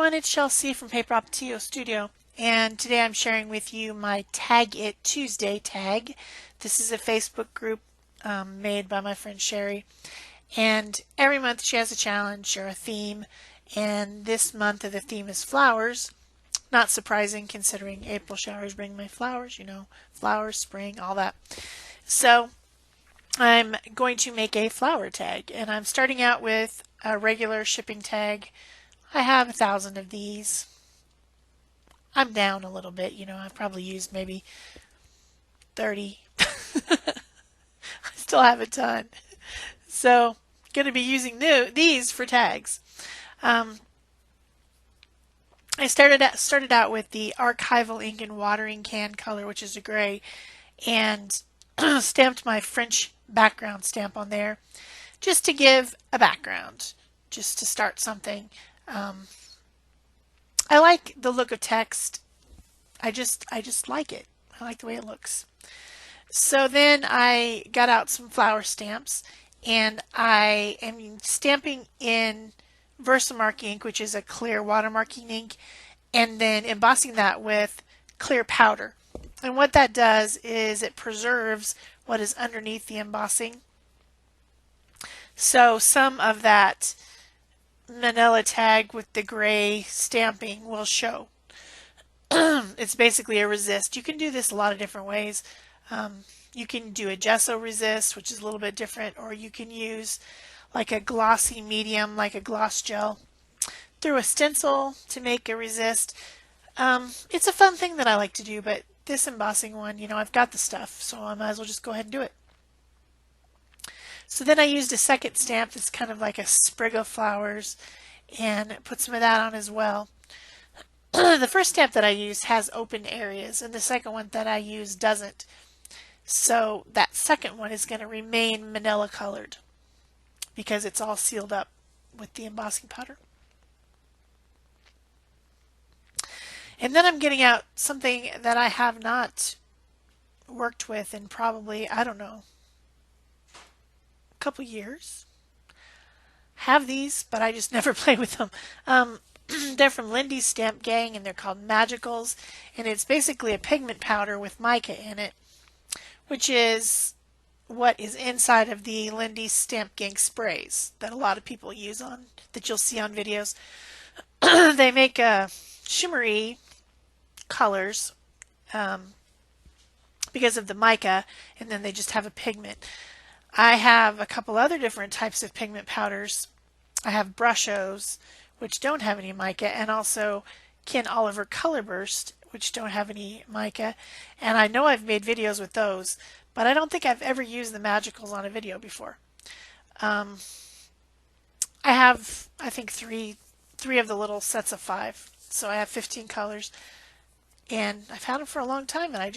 everyone, it's Shel from Paper Operatio Studio, and today I'm sharing with you my Tag It Tuesday tag. This is a Facebook group made by my friend Sherry, and every month she has a challenge or a theme, and this month the theme is flowers. Not surprising considering April showers bring my flowers, flowers, spring, all that. So I'm going to make a flower tag, and I'm starting out with a regular shipping tag. I have 1,000 of these. I'm down a little bit, I've probably used maybe 30. I still have a ton. So, going to be using these for tags. I started out with the archival ink and watering can color, which is a gray, and stamped my French background stamp on there just to give a background, just to start something. I like the look of text. I just like it. I like the way it looks. So then I got out some flower stamps, and I am stamping in Versamark ink, which is a clear watermarking ink, and then embossing that with clear powder. And what that does is it preserves what is underneath the embossing. So some of that manila tag with the gray stamping will show. It's basically a resist. You can do this a lot of different ways. You can do a gesso resist, which is a little bit different, or you can use like a glossy medium, like a gloss gel, through a stencil to make a resist. It's a fun thing that I like to do, but this embossing one, I've got the stuff, so I might as well just go ahead and do it. So then I used a second stamp that's kind of like a sprig of flowers and put some of that on as well. The first stamp that I used has open areas, and the second one that I used doesn't. So that second one is going to remain manila colored because it's all sealed up with the embossing powder. And then I'm getting out something that I have not worked with in probably, I don't know, couple years. Have these, but I just never play with them. They're from Lindy's Stamp Gang, and they're called Magicals, and it's basically a pigment powder with mica in it, which is what is inside of the Lindy's Stamp Gang sprays that a lot of people use that you'll see on videos. They make shimmery colors because of the mica, and then they just have a pigment. I have a couple other different types of pigment powders. I have Brush-Os, which don't have any mica, and also Ken Oliver Color Burst, which don't have any mica. And I know I've made videos with those, but I don't think I've ever used the Magicals on a video before. I have, I think, three of the little sets of 5. So I have 15 colors. And I've had them for a long time, and I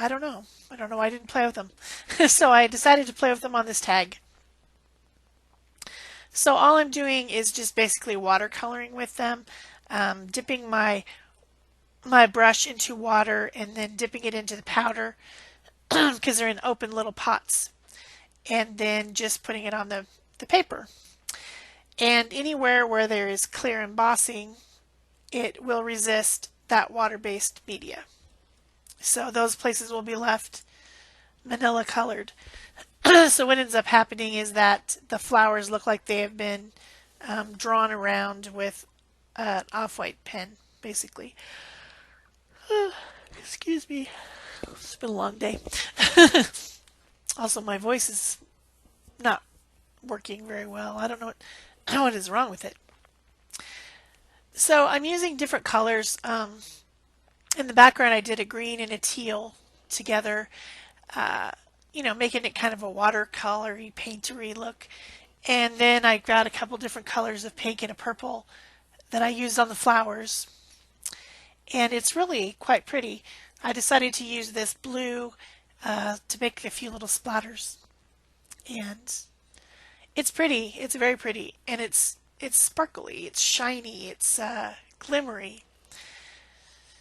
don't know. I don't know why I didn't play with them. So I decided to play with them on this tag. So all I'm doing is just basically watercoloring with them, dipping my brush into water and then dipping it into the powder because they're in open little pots, and then just putting it on the paper. And anywhere where there is clear embossing, it will resist that water-based media. So those places will be left manila colored. So what ends up happening is that the flowers look like they have been drawn around with an off-white pen, basically. Excuse me. It's been a long day. Also, my voice is not working very well. I don't know what is wrong with it. So I'm using different colors. In the background I did a green and a teal together, making it kind of a watercolory, paintery look. And then I got a couple different colors of pink and a purple that I used on the flowers. And it's really quite pretty. I decided to use this blue to make a few little splatters. And it's pretty. It's very pretty. And it's sparkly, it's shiny, it's glimmery.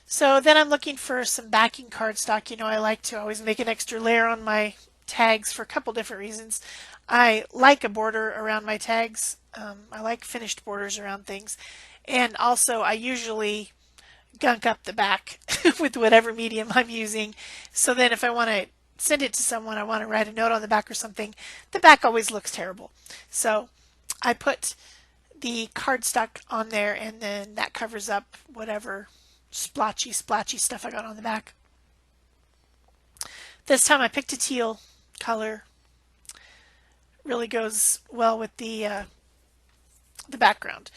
So then I'm looking for some backing cardstock. I like to always make an extra layer on my tags for a couple different reasons. I like a border around my tags. I like finished borders around things. And also I usually gunk up the back with whatever medium I'm using. So then if I want to send it to someone, I want to write a note on the back or something, the back always looks terrible. So I put the cardstock on there, and then that covers up whatever splotchy stuff I got on the back. This time I picked a teal color. Really goes well with the background.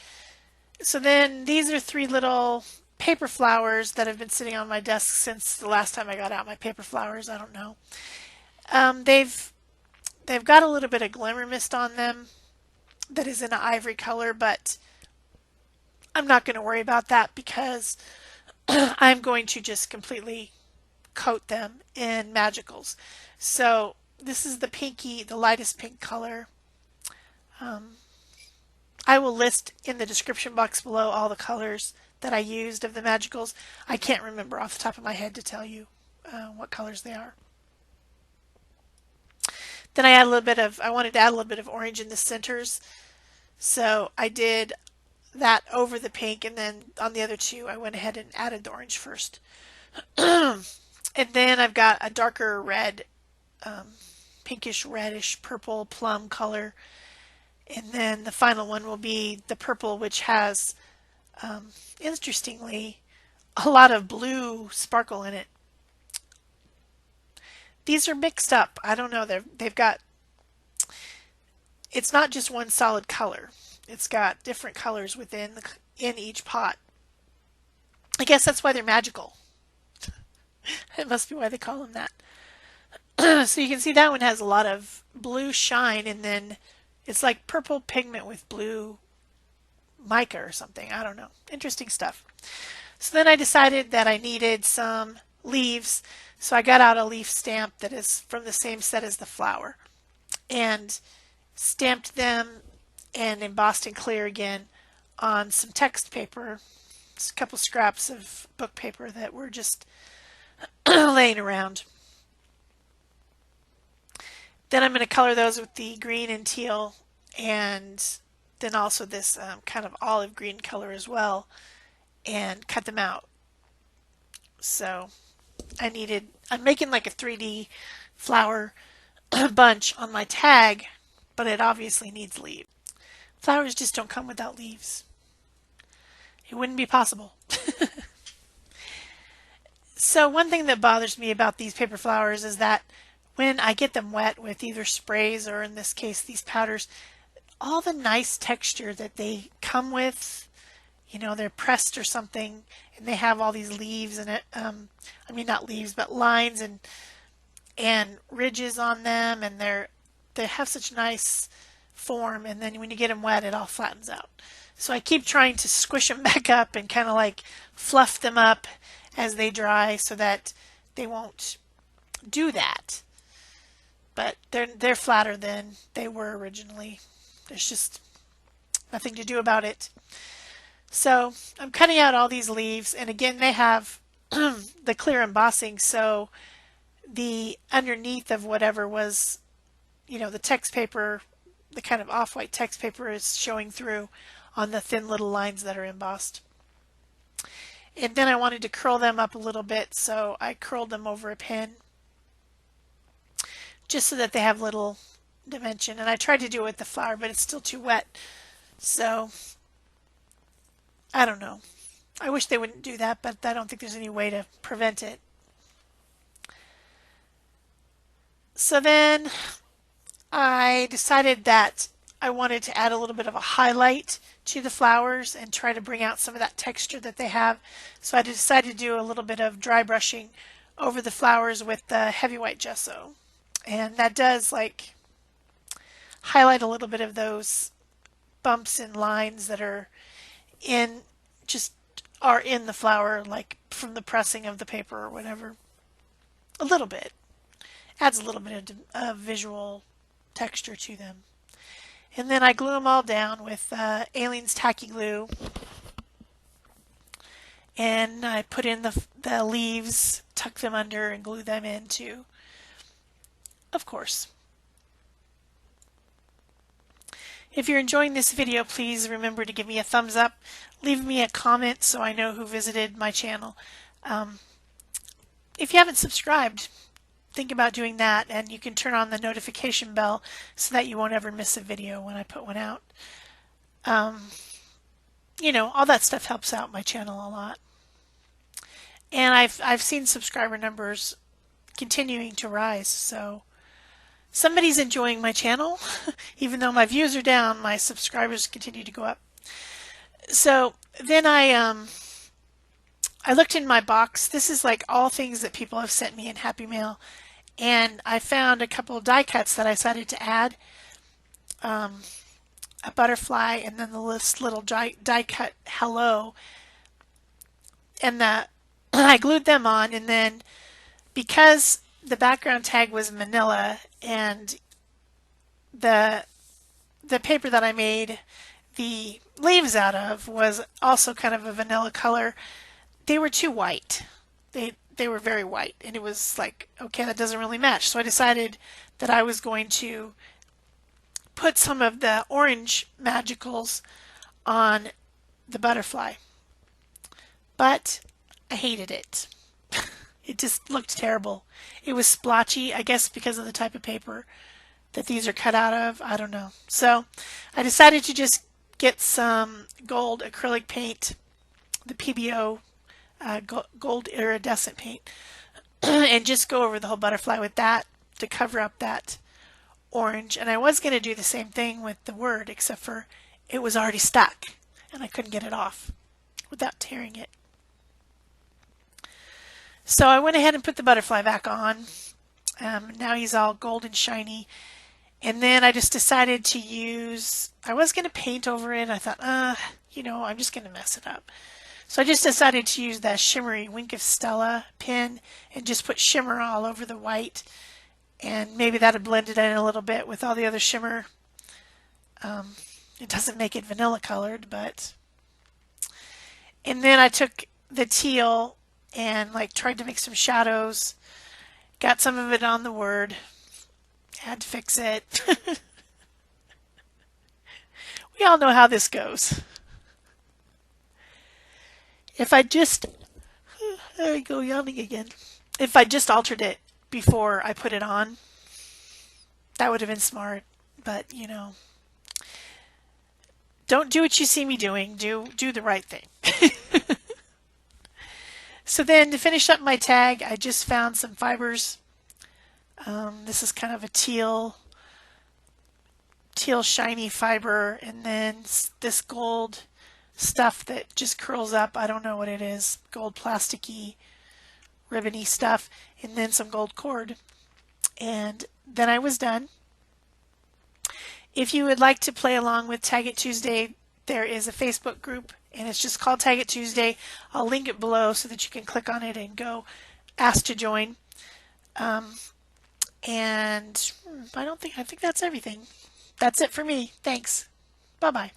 So then these are 3 little paper flowers that have been sitting on my desk since the last time I got out my paper flowers. I don't know. They've got a little bit of glimmer mist on them that is in an ivory color, but I'm not going to worry about that because I'm going to just completely coat them in magicals. So this is the pinky, the lightest pink color. I will list in the description box below all the colors that I used of the magicals. I can't remember off the top of my head to tell you what colors they are. Then I wanted to add a little bit of orange in the centers. So I did that over the pink, and then on the other 2 I went ahead and added the orange first. And then I've got a darker red, pinkish reddish purple plum color. And then the final one will be the purple, which has, interestingly, a lot of blue sparkle in it. These are mixed up. I don't know. They've got, it's not just one solid color. It's got different colors in each pot. I guess that's why they're magical. It must be why they call them that. So you can see that one has a lot of blue shine, and then it's like purple pigment with blue mica or something. I don't know. Interesting stuff. So then I decided that I needed some leaves. So I got out a leaf stamp that is from the same set as the flower and stamped them and embossed in clear again on some text paper. Just a couple scraps of book paper that were just laying around. Then I'm going to color those with the green and teal, and then also this kind of olive green color as well, and cut them out. So I'm making like a 3D flower bunch on my tag, but it obviously needs leaves. Flowers just don't come without leaves. It wouldn't be possible. So one thing that bothers me about these paper flowers is that when I get them wet with either sprays or in this case these powders, all the nice texture that they come with, they're pressed or something and they have all these leaves in it. I mean, not leaves, but lines and ridges on them, and they have such nice form, and then when you get them wet it all flattens out. So I keep trying to squish them back up and kind of like fluff them up as they dry so that they won't do that. But they're flatter than they were originally. There's just nothing to do about it. So I'm cutting out all these leaves, and again they have the clear embossing, so the underneath of whatever was, the text paper, the kind of off-white text paper is showing through on the thin little lines that are embossed. And then I wanted to curl them up a little bit, so I curled them over a pen just so that they have little dimension. And I tried to do it with the flower, but it's still too wet. So I don't know. I wish they wouldn't do that, but I don't think there's any way to prevent it. So then I decided that I wanted to add a little bit of a highlight to the flowers and try to bring out some of that texture that they have. So I decided to do a little bit of dry brushing over the flowers with the heavy white gesso. And that does like highlight a little bit of those bumps and lines that are in the flower, like from the pressing of the paper or whatever. A little bit. Adds a little bit of visual texture to them. And then I glue them all down with Aleene's Tacky Glue. And I put in the leaves, tuck them under, and glue them in too, of course. If you're enjoying this video, please remember to give me a thumbs up, leave me a comment so I know who visited my channel. If you haven't subscribed, think about doing that, and you can turn on the notification bell so that you won't ever miss a video when I put one out. You know, all that stuff helps out my channel a lot. And I've seen subscriber numbers continuing to rise, so somebody's enjoying my channel. Even though my views are down, my subscribers continue to go up. So then I looked in my box. This is like all things that people have sent me in Happy Mail, and I found a couple of die cuts that I decided to add. A butterfly, and then this little die cut hello, and I glued them on, and then because the background tag was manila and the paper that I made the leaves out of was also kind of a vanilla color, they were too white. They were very white, and it was like, okay, that doesn't really match. So I decided that I was going to put some of the orange magicals on the butterfly. But I hated it. It just looked terrible. It was splotchy, I guess because of the type of paper that these are cut out of. I don't know. So I decided to just get some gold acrylic paint, the PBO gold iridescent paint, and just go over the whole butterfly with that to cover up that orange. And I was going to do the same thing with the word, except for it was already stuck and I couldn't get it off without tearing it. So I went ahead and put the butterfly back on. Now he's all gold and shiny. And then I just decided to use, I was going to paint over it. I thought, you know, I'm just going to mess it up. So I just decided to use that shimmery Wink of Stella pen and just put shimmer all over the white. And maybe that would blend it in a little bit with all the other shimmer. It doesn't make it vanilla colored, but. And then I took the teal and like tried to make some shadows. Got some of it on the word. Had to fix it. We all know how this goes. If I just, there we go, yawning again. If I just altered it before I put it on, that would have been smart. But, you know, don't do what you see me doing. Do the right thing. So then to finish up my tag, I just found some fibers. This is kind of a teal shiny fiber, and then this gold stuff that just curls up. I don't know what it is. Gold plasticky, ribbony stuff, and then some gold cord. And then I was done. If you would like to play along with Tag It Tuesday, there is a Facebook group, and it's just called Tag It Tuesday. I'll link it below so that you can click on it and go ask to join. And I think that's everything. That's it for me. Thanks. Bye-bye.